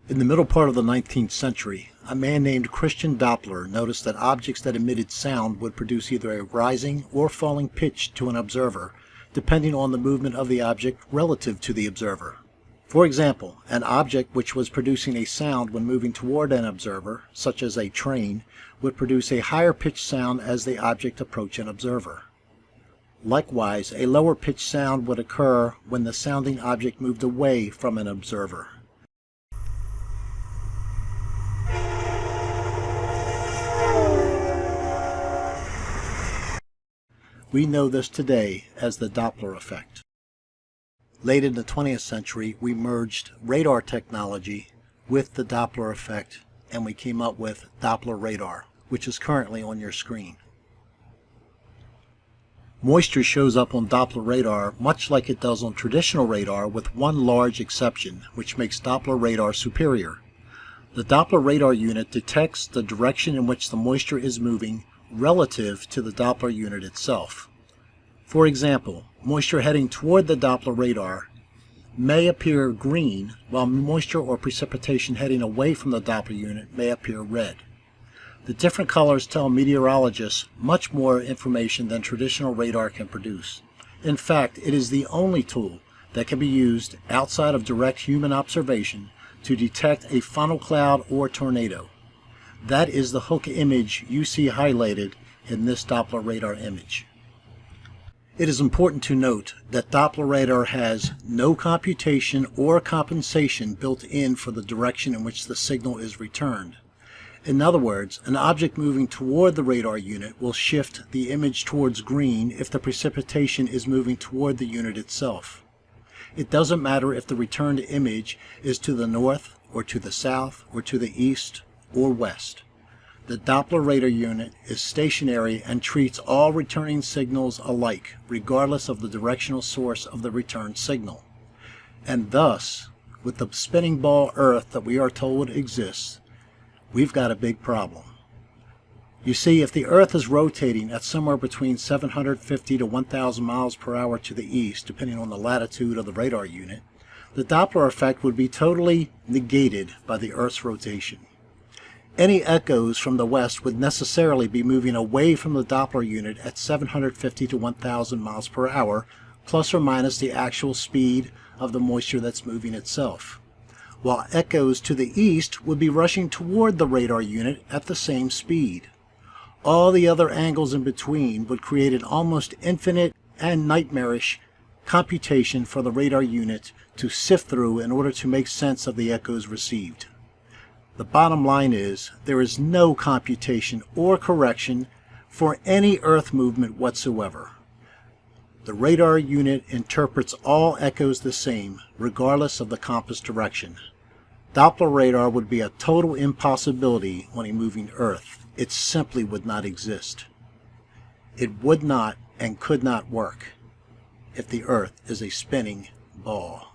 In the middle part of the 19th century, a man named Christian Doppler noticed that objects that emitted sound would produce either a rising or falling pitch to an observer, depending on the movement of the object relative to the observer. For example, an object which was producing a sound when moving toward an observer, such as a train, would produce a higher pitched sound as the object approached an observer. Likewise, a lower pitched sound would occur when the sounding object moved away from an observer. We know this today as the Doppler effect. Late in the 20th century, we merged radar technology with the Doppler effect, and we came up with Doppler radar, which is currently on your screen. Moisture shows up on Doppler radar much like it does on traditional radar, with one large exception, which makes Doppler radar superior. The Doppler radar unit detects the direction in which the moisture is moving relative to the Doppler unit itself. For example, moisture heading toward the Doppler radar may appear green, while moisture or precipitation heading away from the Doppler unit may appear red. The different colors tell meteorologists much more information than traditional radar can produce. In fact, it is the only tool that can be used outside of direct human observation to detect a funnel cloud or tornado. That is the hook image you see highlighted in this Doppler radar image. It is important to note that Doppler radar has no computation or compensation built in for the direction in which the signal is returned. In other words, an object moving toward the radar unit will shift the image towards green if the precipitation is moving toward the unit itself. It doesn't matter if the returned image is to the north or to the south or to the east or west. The Doppler radar unit is stationary and treats all returning signals alike, regardless of the directional source of the returned signal. And thus, with the spinning ball Earth that we are told exists, we've got a big problem. You see, if the Earth is rotating at somewhere between 750 to 1,000 miles per hour to the east, depending on the latitude of the radar unit, the Doppler effect would be totally negated by the Earth's rotation. Any echoes from the west would necessarily be moving away from the Doppler unit at 750 to 1,000 miles per hour, plus or minus the actual speed of the moisture that's moving itself, while echoes to the east would be rushing toward the radar unit at the same speed. All the other angles in between would create an almost infinite and nightmarish computation for the radar unit to sift through in order to make sense of the echoes received. The bottom line is, there is no computation or correction for any Earth movement whatsoever. The radar unit interprets all echoes the same, regardless of the compass direction. Doppler radar would be a total impossibility on a moving Earth. It simply would not exist. It would not and could not work if the Earth is a spinning ball.